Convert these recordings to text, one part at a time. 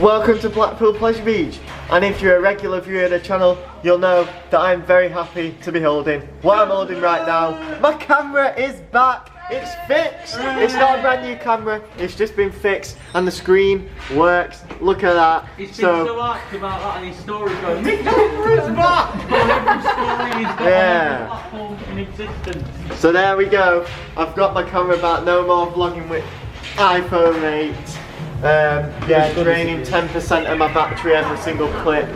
Welcome to Blackpool Pleasure Beach, and if you're a regular viewer of the channel, you'll know that I'm very happy to be holding what I'm holding right now. My camera is back, it's fixed. It's not a brand new camera, it's just been fixed, and the screen works. Look at that. He's been so asked about that and his story's going, my camera's back! On every story he's got on the platform in existence. So there we go, I've got my camera back, no more vlogging with iPhone 8. Yeah, draining 10% of my battery every single clip.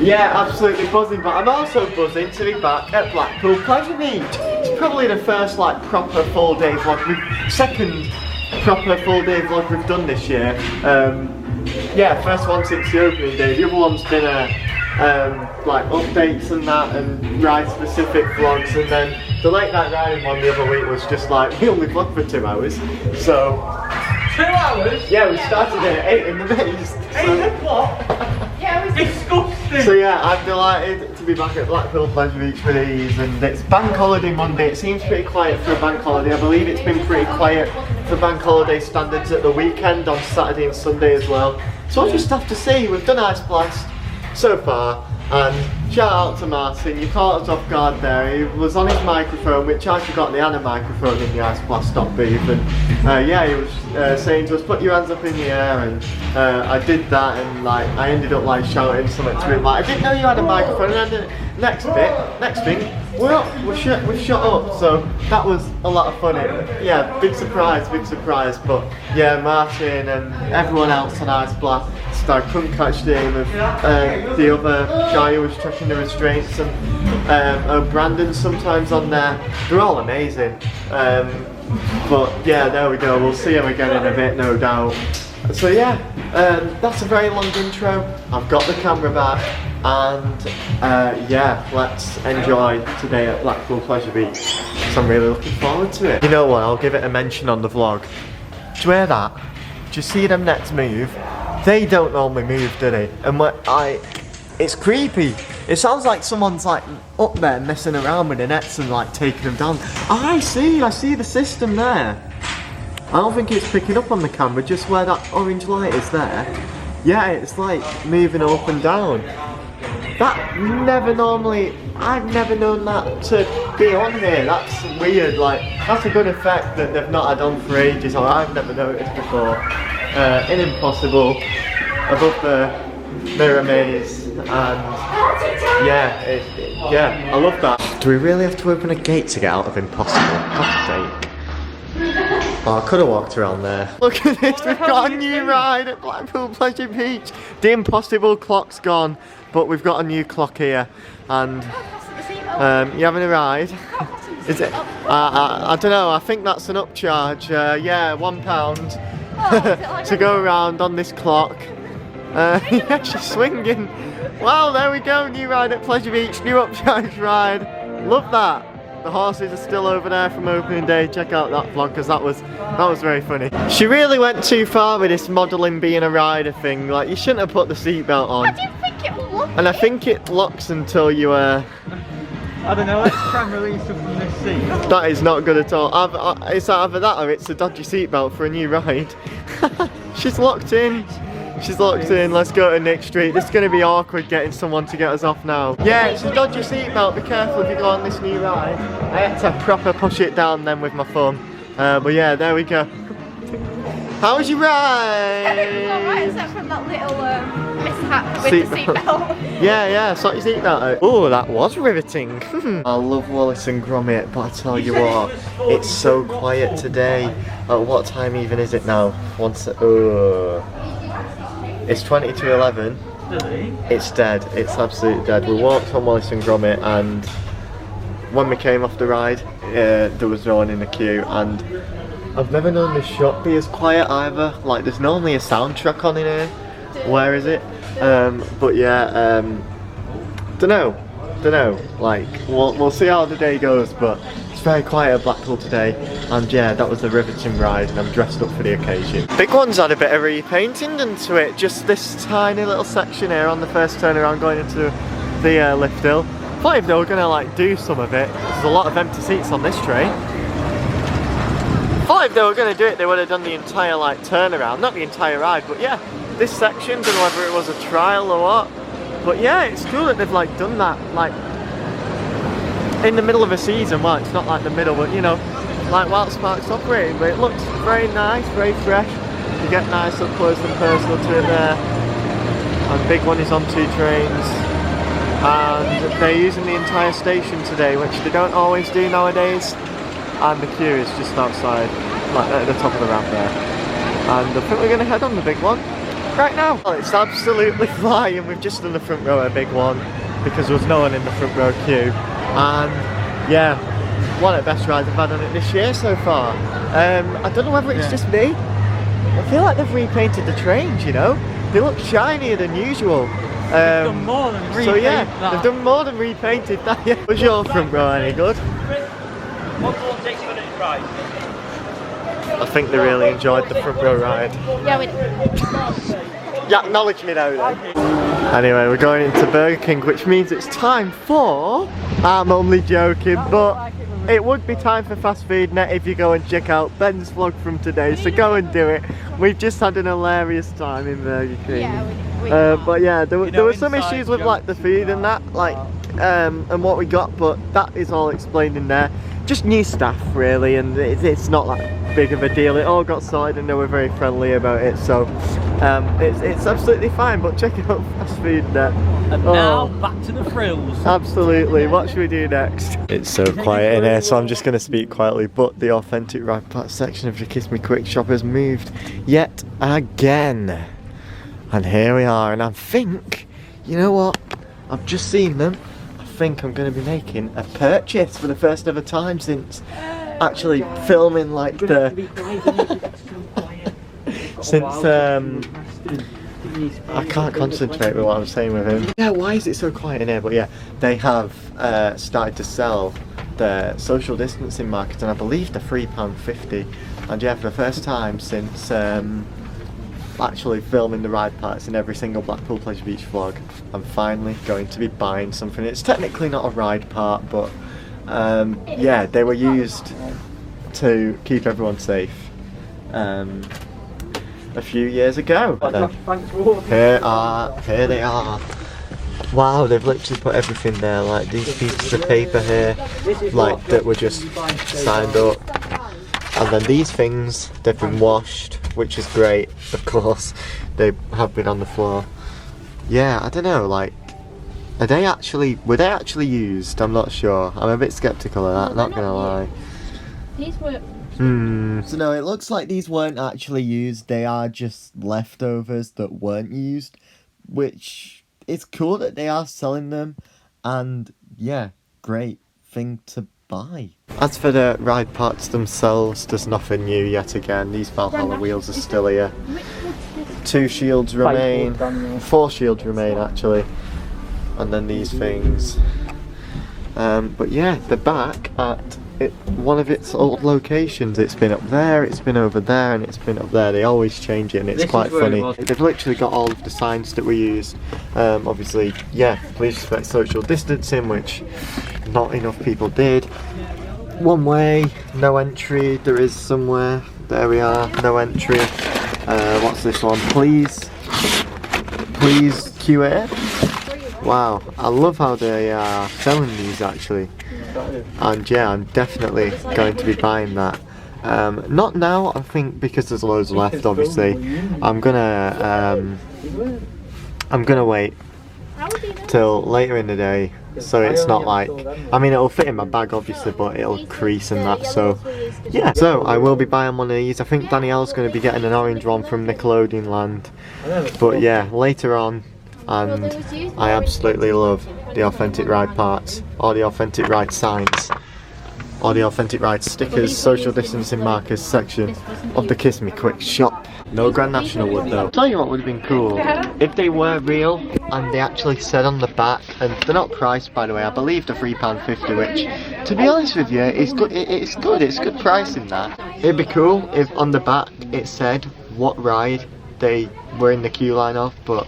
Yeah, absolutely buzzing, but I'm also buzzing to be back at Blackpool Pleasure Beach. It's probably the first like proper full day vlog, second proper full day vlog we've done this year. Yeah, first one since the opening day. The other one's been like updates and that and ride specific vlogs, and then the late night riding one the other week was just like we only vlogged for 2 hours. So 2 hours? yeah, we started at 8 in the maze. 8 o'clock? Yeah, it was disgusting. So yeah, I'm delighted to be back at Blackpool Pleasure Beach for these, and it's bank holiday Monday. It seems pretty quiet for a bank holiday. I believe it's been pretty quiet for bank holiday standards at the weekend on Saturday and Sunday as well. So I'll just have to see. We've done Ice Blast so far, and shout out to Martin. You caught us off guard there. He was on his microphone, which I forgot they had a microphone in the Ice Blast stop booth, and yeah, he was saying to us, put your hands up in the air, and I did that, and like I ended up like shouting something to him like, I didn't know you had a microphone, and then next thing, we're shut up, so that was a lot of fun. Yeah, big surprise, but yeah, Martin and everyone else on Ice Blast, I couldn't catch the name of the other guy who was checking the restraints, and Brandon sometimes on there. They're all amazing. But yeah, there we go, we'll see him again in a bit, no doubt. So yeah, that's a very long intro. I've got the camera back, and yeah, let's enjoy today at Blackpool Pleasure Beach. So I'm really looking forward to it. You know what, I'll give it a mention on the vlog. Do you hear that? Do you see them nets move? They don't normally move, do they? And it's creepy. It sounds like someone's like up there messing around with the nets and like taking them down. I see the system there. I don't think it's picking up on the camera, just where that orange light is there. Yeah, it's like moving up and down. That never normally, I've never known that to be on here. That's weird, like, that's a good effect that they've not had on for ages, or I've never noticed before. In Impossible, above the mirror maze, and yeah, yeah, I love that. Do we really have to open a gate to get out of Impossible? God's sake. Oh, I could have walked around there. Look at this, we've got a new ride at Blackpool Pleasure Beach. The Impossible clock's gone, but we've got a new clock here, and you having a ride? Is it? I don't know, I think that's an upcharge. Yeah, £1 to go around on this clock. Yeah, she's swinging. Wow, there we go, new ride at Pleasure Beach, new upcharge ride. Love that. The horses are still over there from opening day. Check out that vlog, because that was very funny. She really went too far with this modelling being a rider thing. Like, you shouldn't have put the seatbelt on. I didn't think it would lock. And I think it locks until you I don't know, let's try and release her from this seat. That is not good at all. It's either that or it's a dodgy seatbelt for a new ride. She's locked in. She's locked in. Let's go to Nick Street. This is going to be awkward getting someone to get us off now. Yeah, it's a dodgy seatbelt. Be careful if you go on this new ride. I had to proper push it down then with my thumb. But yeah, there we go. How was your ride? I think it was alright, except from that little mishap with the seatbelt. Yeah, sort your seatbelt out. Oh, that was riveting. I love Wallace and Gromit, but I tell you what, it's so quiet today. What time even is it now? It's 20 to 11. It's dead. It's absolutely dead. We walked on Wallace and Gromit, and when we came off the ride, there was no one in the queue, and I've never known this shop be as quiet either. Like, there's normally a soundtrack on in here. Where is it? But yeah, dunno. Like, we'll see how the day goes, but it's very quiet at Blackpool today, and yeah, that was a riveting ride, and I'm dressed up for the occasion. Big One's had a bit of repainting done to it, just this tiny little section here on the first turnaround going into the lift hill. Thought if they were gonna like do some of it, there's a lot of empty seats on this train. Thought if they were gonna do it, they would have done the entire like turnaround, not the entire ride, but yeah, this section, don't know whether it was a trial or what, but yeah, it's cool that they've like done that like in the middle of a season. Well, it's not like the middle, but you know, like whilst park's operating, but it looks very nice, very fresh. You get nice up close and personal to it there. And big one is on 2 trains, and they're using the entire station today, which they don't always do nowadays. And the queue is just outside, like at the top of the ramp there. And I think we're going to head on the big one right now. Well, it's absolutely flying. We've just done the front row, a big one, because there was no one in the front row queue. And yeah, one of the best rides I've had on it this year so far. I don't know whether it's just me. I feel like they've repainted the trains, you know? They look shinier than usual. They've done more than repainted. So yeah, they've done more than repainted that. Yeah. Was your front row any good? I think they really enjoyed the front row ride. Yeah, we did. Yeah, acknowledge me now then. Anyway, we're going into Burger King, which means it's time for... I'm only joking, but it would be time for fast food net if you go and check out Ben's vlog from today, so go and do it. We've just had an hilarious time in Burger King. Yeah, we but yeah, there were some issues with like the food and that, like, and what we got, but that is all explained in there. Just new staff really, and it's not that big of a deal. It all got sorted and they were very friendly about it, so it's absolutely fine. But check out fast food net. And now back to the frills. Absolutely. What should we do next? It's so quiet in here, so I'm just going to speak quietly. But the authentic ride part section of the Kiss Me Quick shop has moved yet again, and here we are. And I think, you know what? I've just seen them. I think I'm going to be making a purchase for the first ever time since actually filming like the since I can't concentrate with what I'm saying with him. Yeah, why is it so quiet in here? But yeah, they have started to sell the social distancing markers, and I believe they're £3.50. And yeah, for the first time since actually filming the ride parts in every single Blackpool Pleasure Beach vlog, I'm finally going to be buying something. It's technically not a ride part, but yeah, they were used to keep everyone safe a few years ago. Here they are. Wow, they've literally put everything there, like these pieces of paper here, like that were just signed up. And then these things, they've been washed, which is great, of course. They have been on the floor. Yeah, I don't know, like, were they actually used? I'm not sure. I'm a bit skeptical of that, not gonna lie. These were... So no, it looks like these weren't actually used. They are just leftovers that weren't used, which is cool that they are selling them, and yeah, great thing to buy. As for the ride parts themselves, there's nothing new yet again. These Valhalla wheels are still here. 2 shields remain, 4 shields remain actually, and then these things. But yeah, they're back at one of its old locations. It's been up there, it's been over there, and it's been up there. They always change it, and it's quite funny. They've literally got all of the signs that we use. Obviously, yeah, please respect social distancing, which not enough people did. One way, no entry. There is somewhere. There we are, no entry. What's this one? Please QA. Wow, I love how they are selling these actually. And yeah, I'm definitely going to be buying that. Not now, I think, because there's loads left. Obviously, I'm gonna wait till later in the day, so it's not like, I mean, it'll fit in my bag obviously, but it'll crease and that. So yeah, so I will be buying one of these. I think Danielle's going to be getting an orange one from Nickelodeon Land. But yeah, later on. And I absolutely love the authentic ride parts, or the authentic ride signs, or the authentic ride stickers, social distancing markers section of the Kiss Me Quick shop. No Grand National would though. I'll tell you what would have been cool, if they were real and they actually said on the back, and they're not priced by the way, I believe they're £3.50, which to be honest with you is good. It's good price in that. It'd be cool if on the back it said what ride they were in the queue line of, but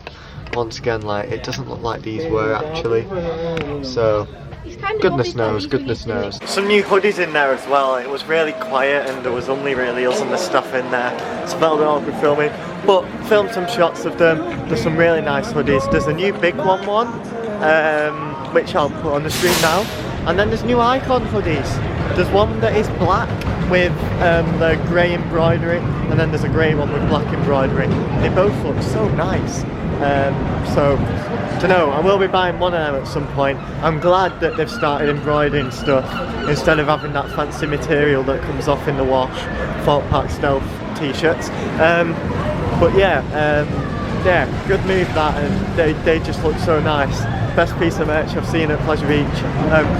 once again, like, it doesn't look like these were actually. So He's kind of Goodness knows, goodness knows. Some new hoodies in there as well. It was really quiet and there was only really us and the stuff in there. So I felt a bit awkward filming. But filmed some shots of them. There's some really nice hoodies. There's a new big one, which I'll put on the screen now. And then there's new icon hoodies. There's one that is black with the grey embroidery, and then there's a grey one with black embroidery. They both look so nice. So, I don't know, I will be buying one of them at some point. I'm glad that they've started embroidering stuff instead of having that fancy material that comes off in the wash, Fort Park Stealth t-shirts. But yeah, good move that, and they just look so nice. Best piece of merch I've seen at Pleasure Beach,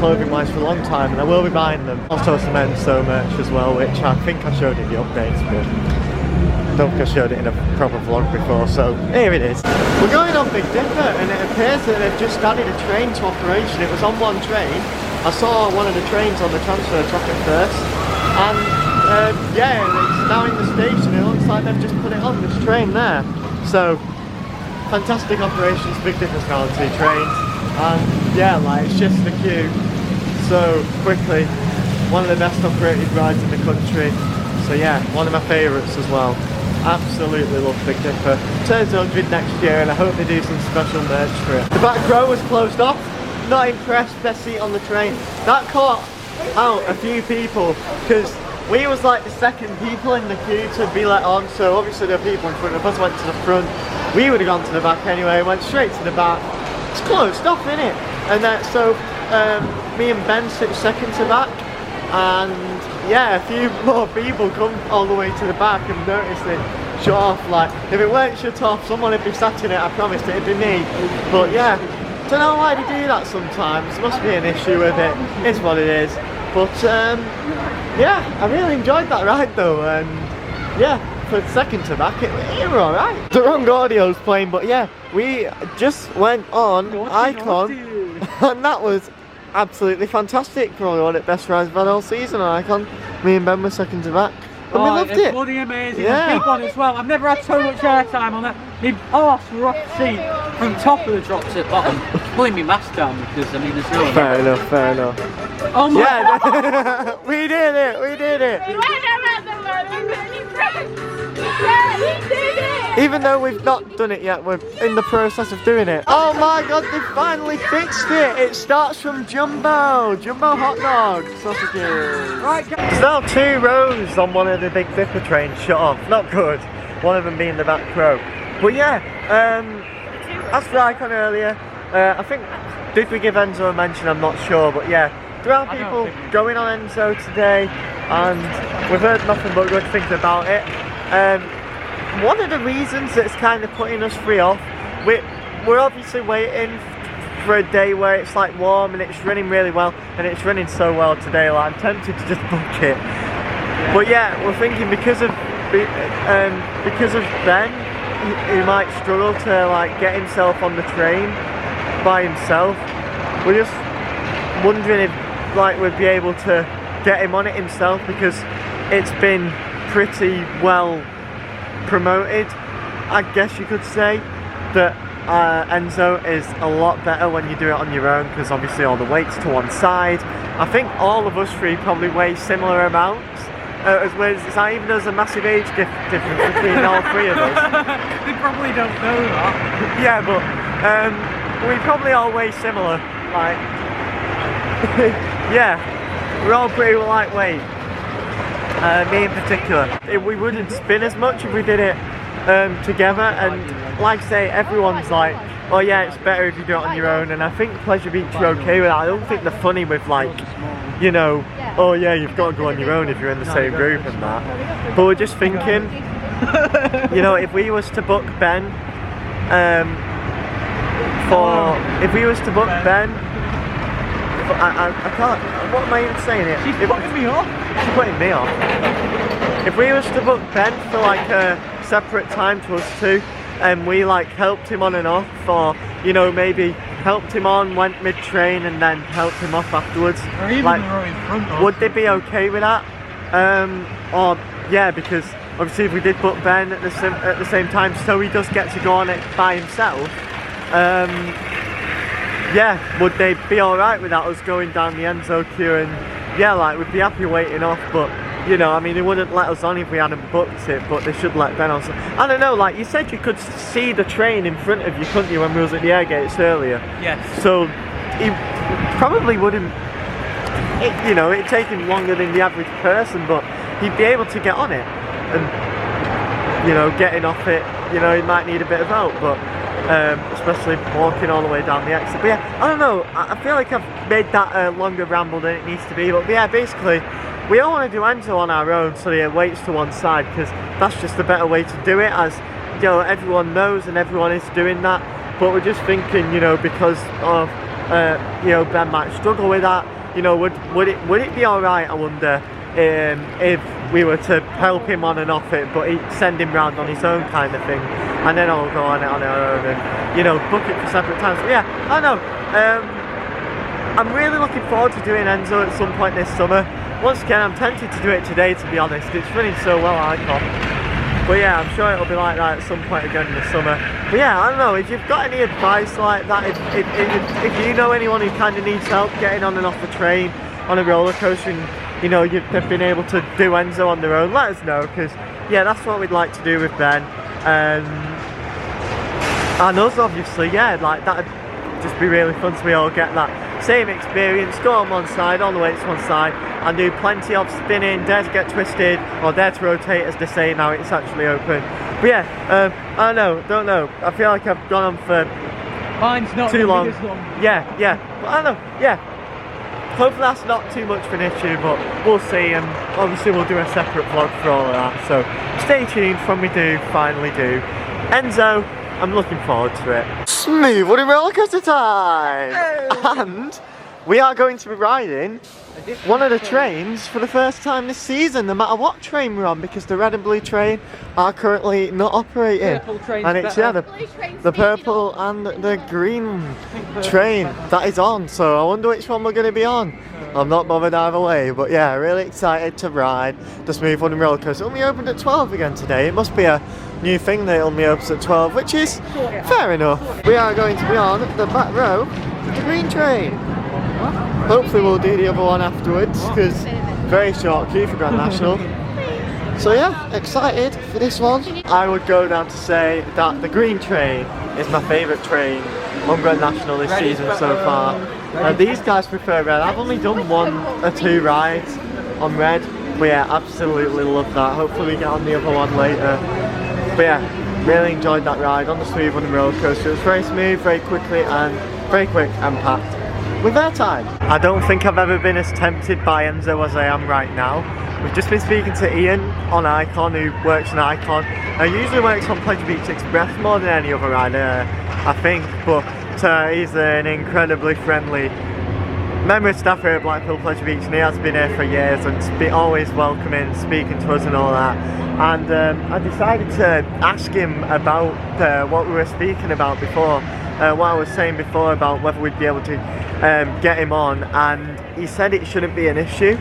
clothing wise, for a long time, and I will be buying them. Also some Enso merch as well, which I think I showed in the updates, but I don't think I showed it in a proper vlog before, so here it is. We're going on Big Dipper, and it appears that they've just added a train to operation. It was on one train. I saw one of the trains on the transfer track at first, and yeah, it's now in the station. It looks like they've just put it on this train there. So fantastic operations, Big Dipper's now on 2 trains, and yeah, like it's just the queue so quickly. One of the best operated rides in the country. So yeah, one of my favourites as well. Absolutely love Big Dipper. Turns 100 next year, and I hope they do some special merch for it. The back row was closed off. Not impressed, best seat on the train. That caught out a few people because we was like the second people in the queue to be let on. So obviously the people in front of us went to the front. We would have gone to the back anyway, went straight to the back. It's closed off, innit? And so me and Ben sit second to back, and yeah, a few more people come all the way to the back and noticed it shut off. Like, if it weren't shut off, someone would be sat in it, I promised it'd be me. But yeah, don't know why they do that sometimes. There must be an issue with it. It's what it is. But yeah, I really enjoyed that ride though, and yeah, for the second to back, it were alright. The wrong audio's playing, but yeah, we just went on Icon, and that was absolutely fantastic. Probably one of the best rides I've had all season on Icon. Me and Ben were second to back, and we loved it. Bloody amazing. Yeah. Big one as well. I've never had so much airtime on that. My arse rock seat from top of the drop to bottom. Pulling my mask down because I mean there's no. Fair enough, fair enough. Oh my Yeah, we did it, we did it. Even though we've not done it yet, we're in the process of doing it. Oh my god, they finally fixed it! It starts from Jumbo hot dog sausages. Right, there's now 2 rows on one of the Big Dipper trains shut off. Not good. One of them being the back row. But yeah, as for Icon earlier, I think, did we give Enso a mention? I'm not sure, but yeah, there are people going on Enso today, and we've heard nothing but good things about it. One of the reasons that's kind of putting us free off, we're obviously waiting for a day where it's like warm and it's running really well, and it's running so well today, like I'm tempted to just book it. But yeah, we're thinking because of Ben, he might struggle to like get himself on the train by himself. We're just wondering if like we'd be able to get him on it himself, because it's been pretty well promoted, I guess you could say, that Enso is a lot better when you do it on your own, because obviously all the weight's to one side. I think all of us 3 probably weigh similar amounts, as well as even there's a massive age difference between all 3 of us. They probably don't know that. Yeah, but we probably all weigh similar, like yeah, we're all pretty lightweight. Me in particular. We wouldn't spin as much if we did it together, and like I say, everyone's like, oh yeah, it's better if you do it on your own, and I think Pleasure Beach are okay with that. I don't think they're funny with like, you know, oh yeah, you've got to go on your own if you're in the same group and that. But we're just thinking, you know, if we was to book Ben, I can't, what am I even saying here? She's putting me off. She's putting me off. If we was to book Ben for like a separate time to us 2, and we like helped him on and off, or you know, maybe helped him on, went mid-train and then helped him off afterwards, or even like, in front of. Would they be okay with that? Or yeah, because obviously if we did book Ben at the same time, so he does get to go on it by himself, yeah, would they be alright without us going down the Enso queue, and yeah, like we'd be happy waiting off, but you know, I mean, they wouldn't let us on if we hadn't booked it, but they should let Ben on. I don't know, like you said, you could see the train in front of you, couldn't you, when we was at the air gates earlier? Yes. So he probably wouldn't, you know, it'd take him longer than the average person, but he'd be able to get on it, and you know, getting off it, you know, he might need a bit of help, but especially walking all the way down the exit. But yeah, I don't know, I feel like I've made that a longer ramble than it needs to be, but yeah, basically we all want to do Enso on our own, so he waits to one side, because that's just the better way to do it, as you know, everyone knows and everyone is doing that. But we're just thinking, you know, because of you know, Ben might struggle with that, you know, would it be alright, I wonder, if we were to help him on and off it, but he'd send him round on his own kind of thing, and then I'll go on it on our own, and you know, book it for separate times. But yeah, I don't know, I'm really looking forward to doing Enso at some point this summer. Once again, I'm tempted to do it today, to be honest. It's running so well, Icon. But yeah, I'm sure it'll be like that at some point again in the summer. But yeah, I don't know, if you've got any advice like that, if you know anyone who kind of needs help getting on and off the train, on a roller coaster, and you know, they've been able to do Enso on their own, let us know, because yeah, that's what we'd like to do with Ben. And us, obviously, yeah, like that'd just be really fun, so we all get that same experience, go on one side, all the way to one side, and do plenty of spinning, dare to get twisted, or dare to rotate, as they say now it's actually open. But yeah, I don't know, I feel like I've gone on for Mine's not too long. Yeah, but I don't know, yeah. Hopefully that's not too much of an issue, but we'll see, and obviously we'll do a separate vlog for all of that, so stay tuned when we do finally do Enso. I'm looking forward to it. Smooth wooden roller coaster time! And we are going to be riding one of the trains for the first time this season, no matter what train we're on, because the red and blue train are currently not operating. And it's the purple and the green train that is on, so I wonder which one we're going to be on. I'm not bothered either way, but yeah, really excited to ride the smooth wooden roller coaster. It only opened at 12 again today. It must be a new thing that it only opens at 12, which is fair enough. We are going to be on the back row of the green train. Hopefully we'll do the other one afterwards, because very short queue for Grand National. So yeah, excited for this one. I would go down to say that the green train is my favourite train on Grand National this season so far. These guys prefer red. I've only done 1 or 2 rides on red, but yeah, absolutely love that. Hopefully we get on the other one later. But yeah, really enjoyed that ride on the smooth wooden roller coaster. It was very smooth, very quick and packed with airtime. I don't think I've ever been as tempted by Enso as I am right now. We've just been speaking to Ian on Icon, who works in Icon. He usually works on Pleasure Beach Express more than any other rider, I think, but he's an incredibly friendly member of staff here at Blackpool Pleasure Beach, and he has been here for years and been always welcoming, speaking to us and all that. And I decided to ask him about what we were speaking about before, what I was saying before about whether we'd be able to get him on, and he said it shouldn't be an issue.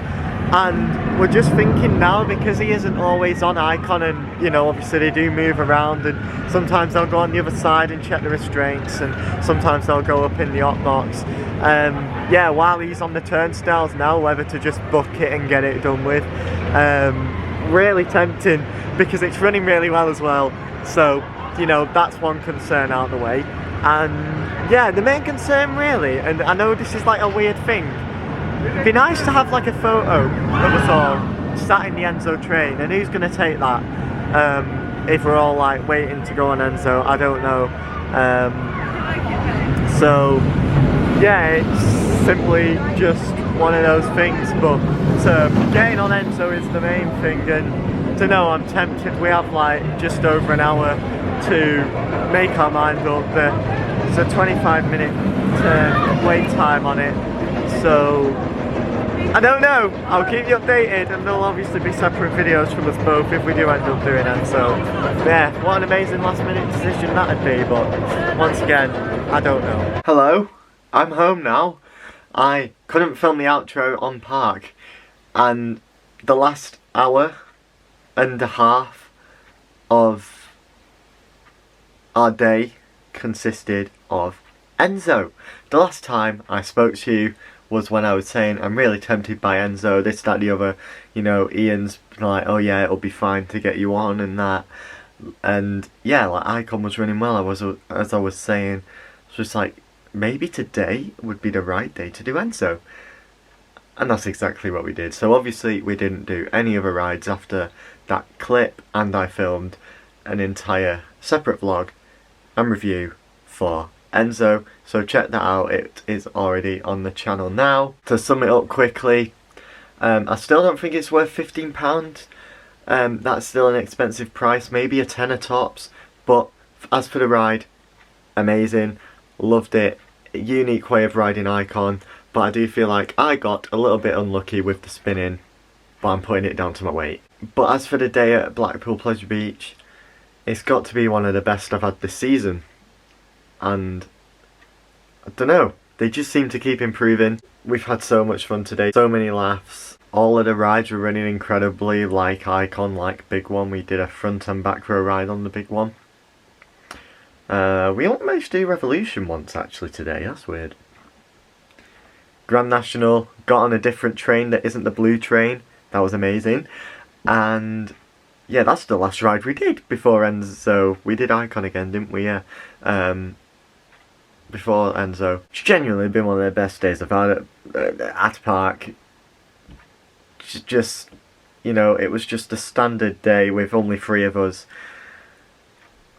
And we're just thinking now, because he isn't always on Icon, and you know, obviously they do move around, and sometimes they'll go on the other side and check the restraints, and sometimes they'll go up in the hot box. Yeah, while he's on the turnstiles now, whether to just book it and get it done with. Really tempting, because it's running really well as well, so you know, that's one concern out of the way. And yeah, the main concern really, and I know this is like a weird thing, it'd be nice to have like a photo of us all sat in the Enso train, and who's going to take that if we're all like waiting to go on Enso, I don't know. So yeah, it's simply just one of those things, but getting on Enso is the main thing, and to know I'm tempted. We have like just over an hour to make our mind up. There's a 25-minute wait time on it, so I don't know. I'll keep you updated, and there'll obviously be separate videos from us both if we do end up doing it. So yeah, what an amazing last-minute decision that'd be, but once again, I don't know. Hello, I'm home now. I couldn't film the outro on park, and the last hour and a half of our day consisted of Enso. The last time I spoke to you was when I was saying I'm really tempted by Enso, this, that, the other. You know, Ian's like, oh yeah, it'll be fine to get you on and that. And yeah, like Icon was running well. As I was saying, it's just like, maybe today would be the right day to do Enso. And that's exactly what we did. So obviously we didn't do any other rides after that clip, and I filmed an entire separate vlog and review for Enso. So check that out, it is already on the channel now. To sum it up quickly, I still don't think it's worth £15. That's still an expensive price, maybe a tenner tops. But as for the ride, amazing, loved it. Unique way of riding Icon. But I do feel like I got a little bit unlucky with the spinning, but I'm putting it down to my weight. But as for the day at Blackpool Pleasure Beach, it's got to be one of the best I've had this season. And I don't know, they just seem to keep improving. We've had so much fun today, so many laughs. All of the rides were running incredibly, like Icon, like Big One. We did a front and back row ride on the Big One. We only managed to do Revolution once actually today, that's weird. Grand National, got on a different train that isn't the blue train. That was amazing. And yeah, that's the last ride we did before Enso. We did Icon again, didn't we? Yeah. Before Enso. It's genuinely been one of the best days I've had at Park. Just, you know, it was just a standard day with only 3 of us.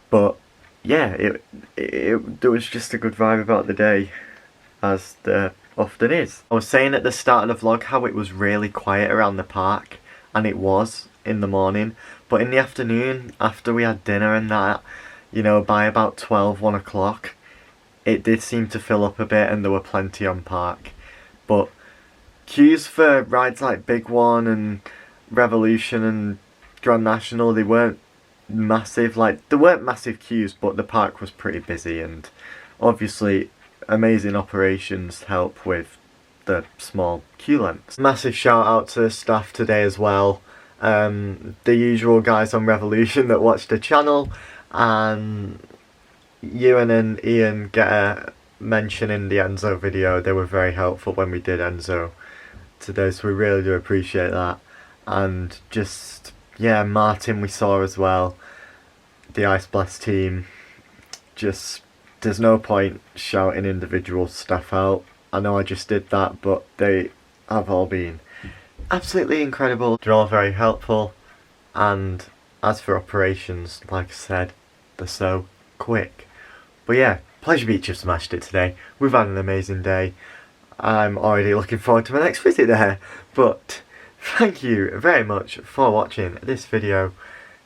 But yeah, there was just a good vibe about the day, as there often is. I was saying at the start of the vlog how it was really quiet around the park, and it was in the morning, but in the afternoon, after we had dinner and that, you know, by about 12, 1 o'clock, it did seem to fill up a bit and there were plenty on park. But queues for rides like Big One and Revolution and Grand National, they weren't massive. Like, there weren't massive queues, but the park was pretty busy, and obviously amazing operations help with the small queue lengths. Massive shout out to the staff today as well. The usual guys on Revolution that watch the channel, and Ewan and Ian get a mention in the Enso video. They were very helpful when we did Enso today, so we really do appreciate that. And just, yeah, Martin we saw as well, the Ice Blast team. Just, there's no point shouting individual stuff out. I know I just did that, but they have all been absolutely incredible. They're all very helpful, and as for operations, like I said, they're so quick. But yeah, Pleasure Beach have smashed it today. We've had an amazing day. I'm already looking forward to my next visit there. But thank you very much for watching this video.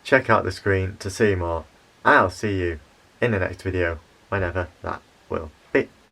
Check out the screen to see more. I'll see you in the next video, whenever that